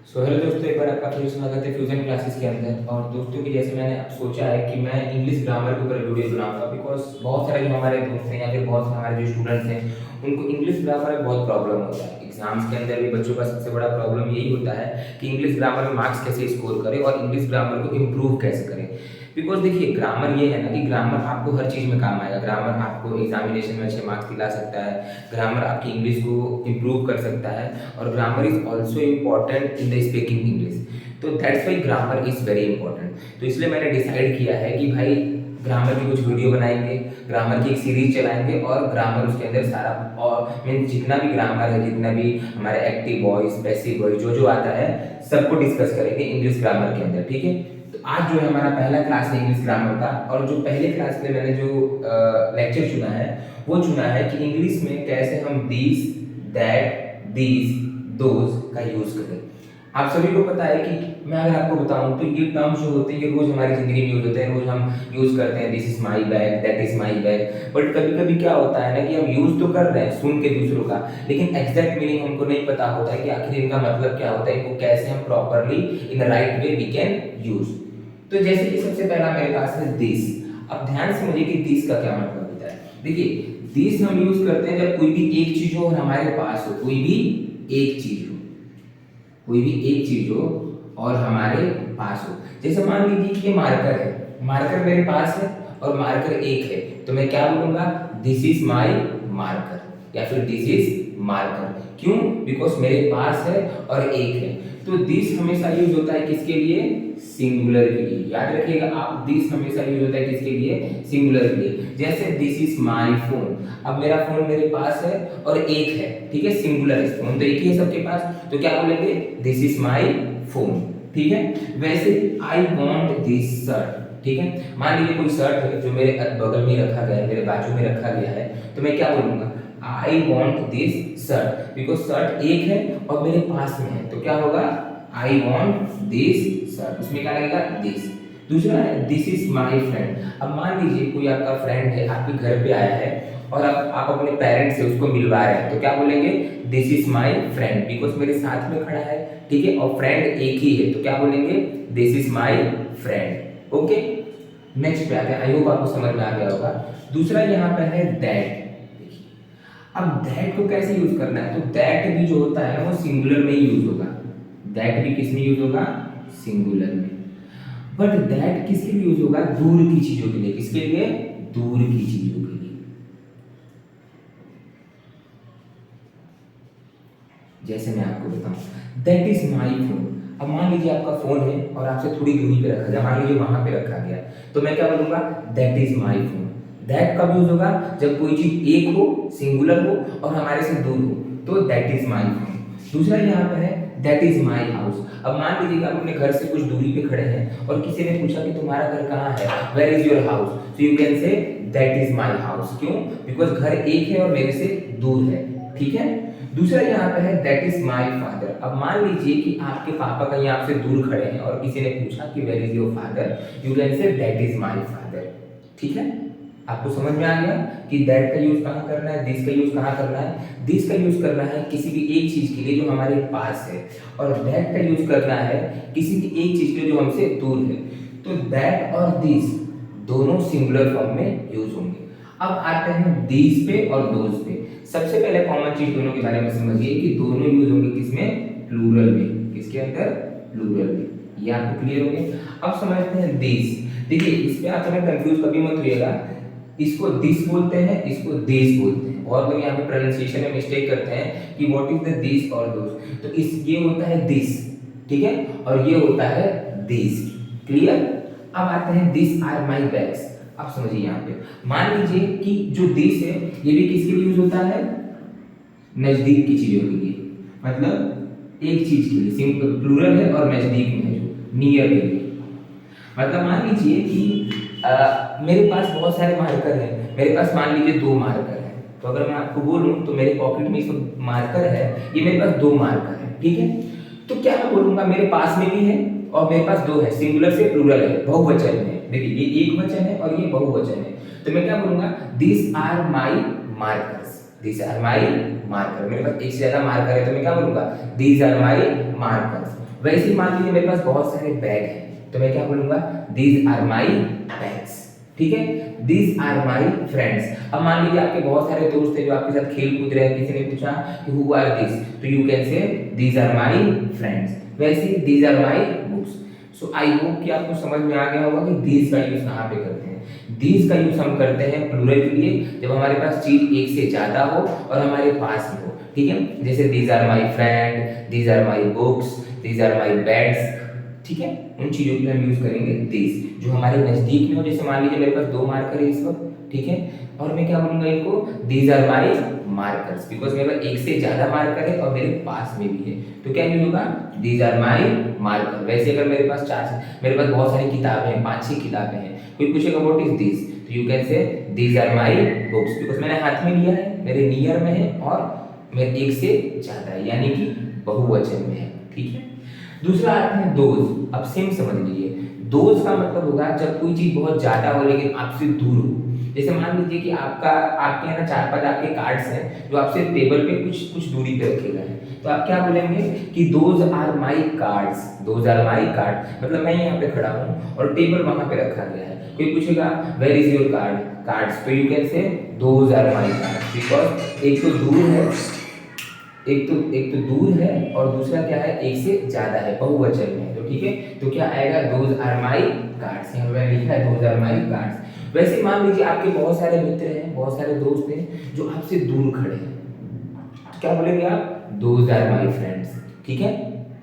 Hello दोस्तों, एक बार आपका फिर स्वागत है फ्यूजन क्लासेस के अंदर। और दोस्तों की जैसे मैंने अब सोचा है कि मैं इंग्लिश ग्रामर के ऊपर वीडियो बनाऊंगा, बिकॉज बहुत सारे जो हमारे दोस्त हैं या फिर बहुत सारे हमारे जो स्टूडेंट्स हैं उनको इंग्लिश ग्रामर में बहुत प्रॉब्लम होता है। एग्जाम्स के अंदर भी बच्चों का सबसे बड़ा प्रॉब्लम यही होता है कि इंग्लिश ग्रामर में मार्क्स कैसे स्कोर करें और इंग्लिश ग्रामर को इम्प्रूव कैसे करें। बिकॉज देखिए, ग्रामर ये है ना कि ग्रामर आपको हर चीज़ में काम आएगा। ग्रामर आपको एग्जामिनेशन में अच्छे मार्क्स दिला सकता है, ग्रामर आपकी इंग्लिश को इम्प्रूव कर सकता है, और grammar is also important in the speaking English. तो that's why grammar is very important. तो इसलिए मैंने डिसाइड किया है कि भाई ग्रामर की कुछ वीडियो बनाएंगे, ग्रामर की एक सीरीज चलाएंगे, और ग्रामर उसके अंदर सारा और मीन जितना भी ग्रामर है, जितना भी हमारे एक्टिव वॉइस, पैसिव वॉइस, जो जो आता है सबको डिस्कस करेंगे इंग्लिश ग्रामर के अंदर। ठीक है, तो आज जो है हमारा पहला क्लास है इंग्लिश ग्रामर का। और जो पहले क्लास में मैंने जो लेक्चर चुना है वो चुना है कि इंग्लिश में कैसे हम दिस, दैट, दीज, दोज का यूज करें। आप सभी को पता है कि मैं अगर आपको बताऊं तो ये टर्म्स जो होते हैं ये रोज हमारी जिंदगी में यूज होते हैं, रोज हम यूज करते हैं। This is my bag, that is my bag. But कभी कभी क्या होता है ना कि हम यूज तो कर रहे हैं सुन के दूसरों का, लेकिन एग्जैक्ट मीनिंग हमको नहीं पता होता है कि आखिर इनका मतलब क्या होता है, इनको कैसे हम properly in the right way we can use. तो जैसे कि सबसे पहला मेरे पास है दिस। अब ध्यान से मुझे कि दिस का क्या मतलब होता है। देखिए, दिस हम यूज करते हैं जब कोई भी एक चीज हो और हमारे पास हो, कोई भी एक चीज हो, कोई भी एक चीज हो और हमारे पास हो। जैसे मान लीजिए कि ये मार्कर है, मार्कर मेरे पास है और मार्कर एक है, तो मैं क्या बोलूंगा, दिस इज माई मार्कर या फिर दिस इज मार्कर। क्यों? बिकॉज मेरे पास है और एक है। तो दिस हमेशा यूज होता है किसके लिए? सिंगुलर के लिए। याद रखिएगा आप, दिस हमेशा यूज होता है किसके लिए? सिंगुलर के लिए। जैसे दिस इज माई फोन, अब मेरा फोन मेरे पास है और एक है, ठीक है, सिंगुलर है, फोन तो एक ही है सबके पास, तो क्या बोलेंगे, दिस इज माई फोन। ठीक है, वैसे आई वॉन्ट दिस शर्ट। ठीक है, मान लीजिए कोई शर्ट है जो मेरे बगल में रखा गया है, मेरे बाजू में रखा गया है, तो मैं क्या बोलूंगा, I want this shirt. Because shirt एक है और मेरे पास में है, तो क्या होगा, आई वॉन्ट दिस शर्ट। उसमें क्या लगेगा, दिस। दूसरा है दिस इज माई फ्रेंड। अब मान लीजिए कोई आपका फ्रेंड है, आपके घर पे आया है और आप अपने पेरेंट्स से उसको मिलवा रहे हैं, तो क्या बोलेंगे, this is my friend, because मेरे साथ में खड़ा है। ठीक है, और फ्रेंड एक ही है, तो क्या बोलेंगे, this is my friend. Okay, next पे आते हैं। आई होप आपको समझ में आ गया होगा। दूसरा यहाँ पे है दैट। अब दैट को कैसे यूज करना है, तो दैट भी जो होता है ना वो सिंगुलर में ही यूज होगा। दैट भी किस में यूज होगा, सिंगुलर में। बट दैट किसके लिए यूज होगा, दूर की चीजों के लिए। किसके लिए, दूर की चीजों के लिए। जैसे मैं आपको बताऊं, दैट इज माई फोन। अब मान लीजिए आपका फोन है और आपसे थोड़ी दूरी पे रखा गया, मान लीजिए वहां पे रखा गया, तो मैं क्या बोलूंगा, that is my phone. That कब यूज होगा, जब कोई चीज एक हो, सिंगुलर हो और हमारे से दूर हो, तो दैट इज माई फोन। दूसरा यहाँ पे है दैट इज माई हाउस। अब मान लीजिए कि आप अपने घर से कुछ दूरी पे खड़े हैं और किसी ने पूछा कि तुम्हारा घर कहाँ है, where is your house, so you can say that is my house. क्यों? बिकॉज घर एक है और मेरे से दूर है। ठीक है, दूसरा यहाँ पे है दैट इज माई फादर। अब मान लीजिए कि आपके पापा कहीं आपसे दूर खड़े हैं और किसी ने पूछा कि where is your father, you can say that is my father. ठीक है, आपको समझ में आ गया कि दैट का यूज कहाँ करना है, दिस का यूज कहाँ करना है। दिस का यूज करना है किसी भी एक चीज के लिए जो हमारे पास है, और दैट का यूज करना है किसी भी एक चीज के लिए जो हमसे दूर है। तो दैट और दिस दोनों सिंगुलर फॉर्म में यूज होंगे। अब आते हैं दिस पे और दोज पे। सबसे पहले कॉमन चीज दोनों के बारे में समझिए कि दोनों यूज होंगे किसमें, प्लूरल में। किसके अंदर, प्लूरल में। ये आपको क्लियर हो गया। अब समझते हैं दिस। देखिए, इस पे आप हमें कंफ्यूज कभी मत होइएगा, इसको दिस बोलते हैं, इसको दिस बोलते हैं। बहुत लोग यहाँ पे प्रोनाउंसिएशन में मिस्टेक करते हैं कि व्हाट इज द दिस और दोस। तो इस ये होता है दिस, ठीक है, और ये होता है दिस। क्लियर। अब आते हैं दिस आर माई बैग्स। अब समझिए यहाँ पे मान लीजिए कि जो दिस है ये भी किसके लिए यूज होता है, नजदीक की चीजों के लिए। मतलब एक चीज के लिए, सिंपल प्लूरल है और नजदीक में है, जो नियर के लिए। मतलब मान लीजिए कि मेरे पास बहुत सारे मार्कर हैं, मेरे पास मान लीजिए 2 मार्कर हैं। तो अगर मैं आपको बोलूं तो मेरे पॉकेट में इसको मार्कर है, ये मेरे पास 2 मार्कर है। ठीक है, तो क्या मैं बोलूंगा, मेरे पास में भी है और मेरे पास 2 है, सिंगुलर से प्लूरल है, बहुवचन है। देखिए, ये एक वचन है और ये बहुवचन है, तो मैं क्या बोलूंगा, this are my markers. This are my marker. मेरे पास एक से ज्यादा मार्कर है, तो मैं क्या बोलूंगा, दीज आर माई मार्कर्स। वैसे ही मान लीजिए मेरे पास बहुत सारे बैग हैं, तो मैं क्या बोलूंगा, दीज आर माई बैग्स। ठीक है, दीज आर माई फ्रेंड्स। अब मान लीजिए आपके बहुत सारे दोस्त हैं जो आपके साथ खेल कूद रहे हैं, किसी ने पूछा कि हु आर दिस, तो you can say these are my friends. वैसे ही these are my books. So I hope कि आपको समझ में आ गया होगा कि दीज का यूज कहाँ पे करते हैं। दीज का यूज हम करते हैं प्लूरल के लिए, जब हमारे पास चीज एक से ज्यादा हो और हमारे पास में हो। ठीक है, जैसे these are my friend, these are my books, these are my beds. ठीक है, उन चीजों के लिए हम यूज करेंगे दीज, जो हमारे नजदीक में हो। जैसे मान लीजिए मेरे पास 2 मार्कर है इस वक्त, ठीक है, और मैं क्या बोलूंगा इनको, these are my markers, because मेरे पास एक से ज्यादा मार्कर है और मेरे पास में भी है, तो क्या यूज होगा, दीज आर माई मार्कर। वैसे अगर मेरे पास बहुत सारी किताबें हैं, 5-6 किताबें हैं, कोई पूछेगा व्हाट इज दिस, तो you can say these are my books, because मैंने हाथ में लिया है, मेरे नियर में है और मेरे एक से ज्यादा है, यानी कि बहुवचन में है। ठीक है, दूसरा अर्थ है दोज। अब सेम समझ लीजिए, दोज का मतलब होगा जब कोई चीज बहुत ज्यादा हो लेकिन आपसे दूर हो। जैसे मान लीजिए कि आपके यहाँ 4-5 आपके कार्ड्स हैं जो आपसे टेबल पे कुछ कुछ दूरी पे रखे गए हैं, तो आप क्या बोलेंगे कि those are my cards, those are my card, मतलब मैं यहाँ पे खड़ा हूँ और टेबल वहां पे रखा गया है। कोई पूछेगा वेयर इज योर कार्ड्स, तो you can say those are my cards, because एक तो दूर है, एक तो दूर है और दूसरा क्या है, एक से ज्यादा है, बहुवचन में। तो ठीक है, तो क्या आएगा, दोज आर माई कार्ड्स। यहाँ पे लिखा है दोज आर माई कार्ड्स। वैसे मान लीजिए आपके बहुत सारे मित्र हैं, बहुत सारे दोस्त हैं जो आपसे दूर खड़े हैं, तो क्या बोलेंगे आप, दोज आर माई फ्रेंड्स। ठीक है,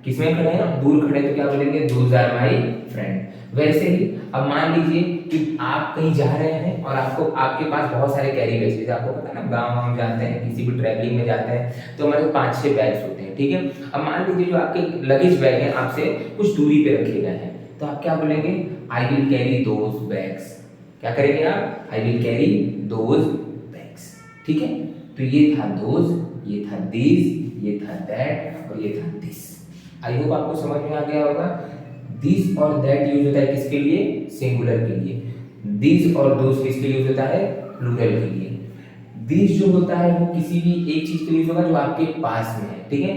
किसमें खड़े हैं, दूर खड़े, तो क्या बोलेंगे, दोज आर माई फ्रेंड। वैसे ही अब मान लीजिए कि आप कहीं जा रहे हैं और आपके पास बहुत सारे कैरी बैग्स, जैसे आपको पता है ना, गाँव हम जाते हैं, किसी भी ट्रैवलिंग में जाते हैं तो हमारे 5-6 बैग्स होते हैं। ठीक है, अब मान लीजिए जो आपके लगेज बैग हैं आपसे कुछ दूरी पे रखे गए हैं, तो आप क्या बोलेंगे, I will carry those bags. क्या करेंगे आप, I will carry those bags. ठीक है, तो ये था दोज, ये था दीज, ये था दैट और ये था दिस। आई होप आपको समझ में आ गया होगा। दिस और दैट यूज होता है किसके लिए, सिंगुलर के लिए। दिस और दोस किसके लिए यूज होता है, प्लूरल के लिए। दिस जो होता है वो किसी भी एक चीज के लिए यूज होगा जो आपके पास में है। ठीक है,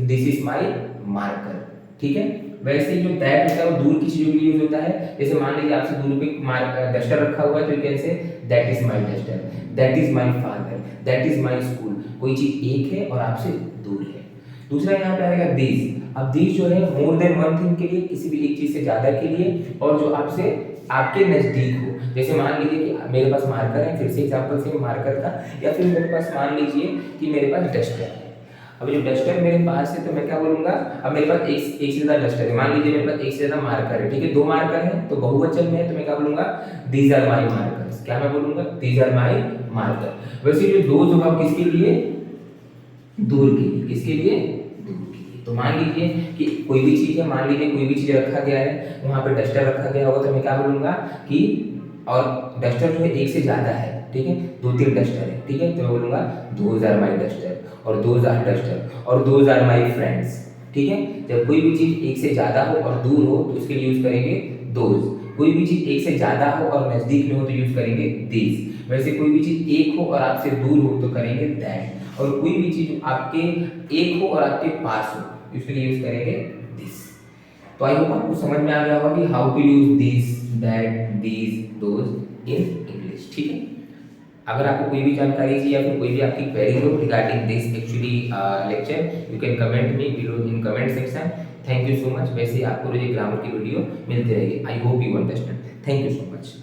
दिस इज माई मार्कर। ठीक है, वैसे ही जो दैट होता है वो दूर की चीजों के लिए यूज होता है। जैसे मान लीजिए आपसे दूर पे डस्टर रखा हुआ है, तो you can say that is my duster, that is my father, that is my school. कोई चीज एक है और आपसे दूर है। दूसरा यहाँ पे आएगा दीज। अब दीज जो है मोर देन वन थिंग के लिए, किसी भी एक चीज से ज्यादा के लिए, और जो आपसे आपके नजदीक हो। जैसे मान लीजिए कि मेरे पास मार्कर है, फिर से एग्जांपल से मार्कर था, या फिर मेरे पास मान लीजिए कि मेरे पास डस्टर है। अब जो डस्टर मेरे पास है तो मैं क्या बोलूंगा, अब मेरे पास एक से ज्यादा डस्टर है, मान लीजिए मेरे पास एक से ज्यादा मार्कर है। ठीक है, 2 मार्कर है तो बहुवचन में है, तो मैं क्या बोलूंगा, दीज आर माई मार्कर्स। क्या मैं बोलूंगा, दीज आर माई मार्कर। वैसे जो दोज होगा किसके लिए, दूर के लिए, किसके लिए, दूर के लिए। तो मान लीजिए कि कोई भी चीज है, मान लीजिए कोई भी चीज रखा गया है, वहां पे डस्टर रखा गया होगा, तो मैं क्या बोलूंगा कि, और डस्टर जो है एक से ज्यादा है, ठीक है, 2-3 डस्टर है, ठीक है, तो मैं बोलूंगा दोज आर माई डस्टर, और दोज आर डस्टर, और दोज आर माई फ्रेंड्स। ठीक है, जब कोई भी चीज एक से ज्यादा हो और दूर हो तो उसके लिए यूज करेंगे दोज। कोई भी चीज एक से ज्यादा हो और नजदीक में हो तो यूज करेंगे दीज। वैसे कोई भी चीज एक हो और आपसे दूर हो तो करेंगे दैट, और कोई भी चीज आपके एक हो और आपके पास हो उसके लिए यूज करेंगे दिस। तो आई होप आपको समझ में आ गया होगा कि how to use this, that, these, those in English. ठीक है, अगर आपको कोई भी जानकारी चाहिए या फिर कोई भी आपकी क्वेरी हो regarding this actually lecture, you can comment me below in comment section. Thank you so much. वैसे आपको रोज ग्रामर की वीडियो मिलती रहेगी। I hope you understand. Thank you so much.